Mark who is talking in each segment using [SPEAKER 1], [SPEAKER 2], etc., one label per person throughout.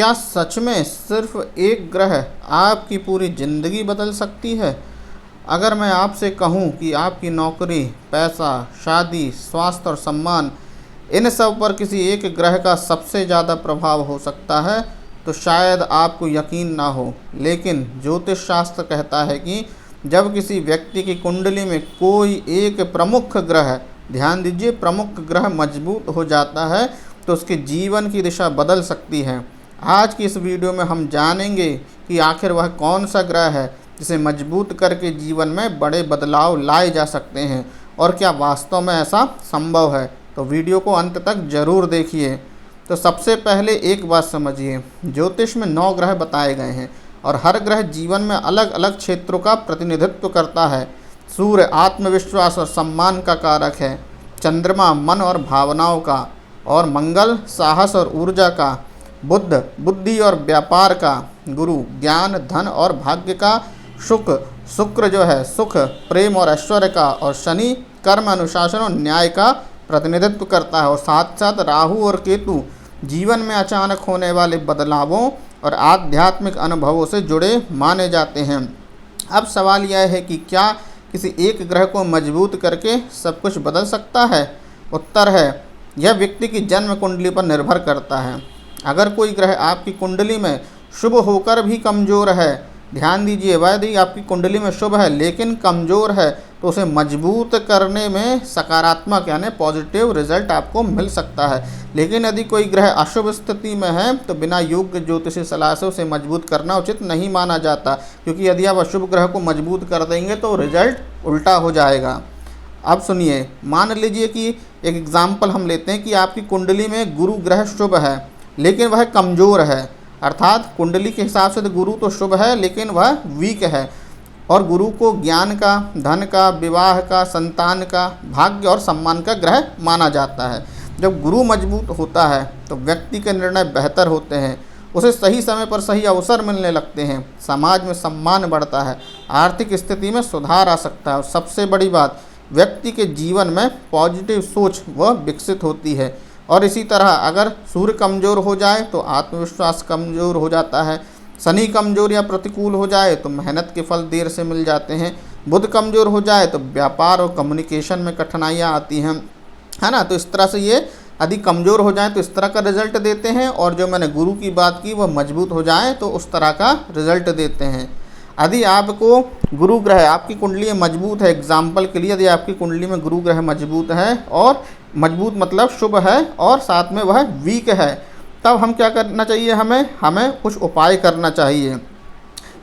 [SPEAKER 1] क्या सच में सिर्फ एक ग्रह आपकी पूरी ज़िंदगी बदल सकती है? अगर मैं आपसे कहूँ कि आपकी नौकरी, पैसा, शादी, स्वास्थ्य और सम्मान, इन सब पर किसी एक ग्रह का सबसे ज़्यादा प्रभाव हो सकता है, तो शायद आपको यकीन ना हो। लेकिन ज्योतिष शास्त्र कहता है कि जब किसी व्यक्ति की कुंडली में कोई एक प्रमुख ग्रह, ध्यान दीजिए, प्रमुख ग्रह मजबूत हो जाता है, तो उसके जीवन की दिशा बदल सकती है। आज की इस वीडियो में हम जानेंगे कि आखिर वह कौन सा ग्रह है जिसे मजबूत करके जीवन में बड़े बदलाव लाए जा सकते हैं, और क्या वास्तव में ऐसा संभव है। तो वीडियो को अंत तक जरूर देखिए। तो सबसे पहले एक बात समझिए, ज्योतिष में 9 ग्रह बताए गए हैं और हर ग्रह जीवन में अलग अलग क्षेत्रों का प्रतिनिधित्व करता है। सूर्य आत्मविश्वास और सम्मान का कारक है, चंद्रमा मन और भावनाओं का, और मंगल साहस और ऊर्जा का, बुध बुद्धि और व्यापार का, गुरु ज्ञान धन और भाग्य का, शुक्र जो है सुख प्रेम और ऐश्वर्य का, और शनि कर्म अनुशासन और न्याय का प्रतिनिधित्व करता है। और साथ साथ राहु और केतु जीवन में अचानक होने वाले बदलावों और आध्यात्मिक अनुभवों से जुड़े माने जाते हैं। अब सवाल यह है कि क्या किसी एक ग्रह को मजबूत करके सब कुछ बदल सकता है? उत्तर है, यह व्यक्ति की जन्म कुंडली पर निर्भर करता है। अगर कोई ग्रह आपकी कुंडली में शुभ होकर भी कमज़ोर है, ध्यान दीजिए, यदि आपकी कुंडली में शुभ है लेकिन कमज़ोर है, तो उसे मजबूत करने में सकारात्मक यानी पॉजिटिव रिजल्ट आपको मिल सकता है। लेकिन यदि कोई ग्रह अशुभ स्थिति में है तो बिना योग्य ज्योतिषी सलाह से उसे मजबूत करना उचित नहीं माना जाता, क्योंकि यदि आप अशुभ ग्रह को मजबूत कर देंगे तो रिजल्ट उल्टा हो जाएगा। अब सुनिए, मान लीजिए कि एक एग्जाम्पल हम लेते हैं कि आपकी कुंडली में गुरु ग्रह शुभ है लेकिन वह कमज़ोर है, अर्थात कुंडली के हिसाब से तो गुरु तो शुभ है लेकिन वह वीक है, और गुरु को ज्ञान का, धन का, विवाह का, संतान का, भाग्य और सम्मान का ग्रह माना जाता है। जब गुरु मजबूत होता है तो व्यक्ति के निर्णय बेहतर होते हैं, उसे सही समय पर सही अवसर मिलने लगते हैं, समाज में सम्मान बढ़ता है, आर्थिक स्थिति में सुधार आ सकता है, और सबसे बड़ी बात, व्यक्ति के जीवन में पॉजिटिव सोच वह विकसित होती है। और इसी तरह अगर सूर्य कमज़ोर हो जाए तो आत्मविश्वास कमज़ोर हो जाता है, शनि कमज़ोर या प्रतिकूल हो जाए तो मेहनत के फल देर से मिल जाते हैं, बुध कमज़ोर हो जाए तो व्यापार और कम्युनिकेशन में कठिनाइयाँ आती हैं, है ना। तो इस तरह से ये यदि कमज़ोर हो जाए तो इस तरह का रिजल्ट देते हैं, और जो मैंने गुरु की बात की वह मजबूत हो जाए तो उस तरह का रिजल्ट देते हैं। यदि आपको गुरु ग्रह आपकी कुंडली में मजबूत है, एग्जाम्पल के लिए यदि आपकी कुंडली में गुरु ग्रह मजबूत है, और मजबूत मतलब शुभ है और साथ में वह वीक है, तब हम क्या करना चाहिए, हमें कुछ उपाय करना चाहिए।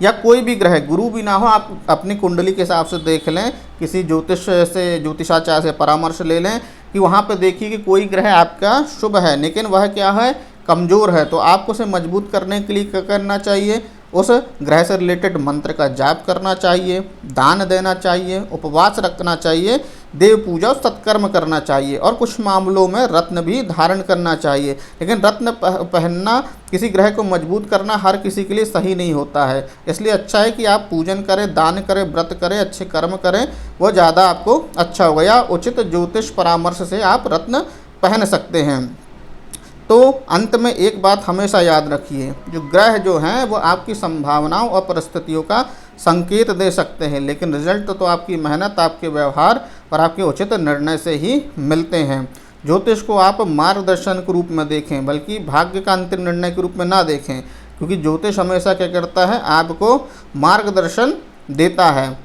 [SPEAKER 1] या कोई भी ग्रह, गुरु भी ना हो, आप अपनी कुंडली के हिसाब से देख लें, किसी ज्योतिषाचार्य से परामर्श ले लें कि वहाँ पे देखिए कि कोई ग्रह आपका शुभ है लेकिन वह क्या है, कमज़ोर है, तो आपको उसे मजबूत करने के लिए क्या करना चाहिए, उस ग्रह से रिलेटेड मंत्र का जाप करना चाहिए, दान देना चाहिए, उपवास रखना चाहिए, देव पूजा और सत्कर्म करना चाहिए, और कुछ मामलों में रत्न भी धारण करना चाहिए। लेकिन रत्न पहनना, किसी ग्रह को मजबूत करना हर किसी के लिए सही नहीं होता है, इसलिए अच्छा है कि आप पूजन करें, दान करें, व्रत करें, अच्छे कर्म करें, वो ज़्यादा आपको अच्छा होगा। या उचित ज्योतिष परामर्श से आप रत्न पहन सकते हैं। तो अंत में एक बात हमेशा याद रखिए, जो ग्रह जो हैं वो आपकी संभावनाओं और परिस्थितियों का संकेत दे सकते हैं, लेकिन रिजल्ट तो आपकी मेहनत, आपके व्यवहार और आपके उचित निर्णय से ही मिलते हैं। ज्योतिष को आप मार्गदर्शन के रूप में देखें, बल्कि भाग्य का अंतिम निर्णय के रूप में ना देखें, क्योंकि ज्योतिष हमेशा क्या करता है, आपको मार्गदर्शन देता है।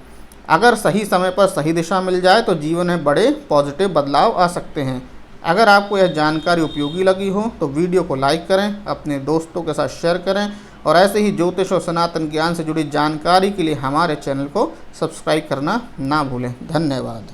[SPEAKER 1] अगर सही समय पर सही दिशा मिल जाए तो जीवन में बड़े पॉजिटिव बदलाव आ सकते हैं। अगर आपको यह जानकारी उपयोगी लगी हो तो वीडियो को लाइक करें, अपने दोस्तों के साथ शेयर करें, और ऐसे ही ज्योतिष और सनातन ज्ञान से जुड़ी जानकारी के लिए हमारे चैनल को सब्सक्राइब करना ना भूलें। धन्यवाद।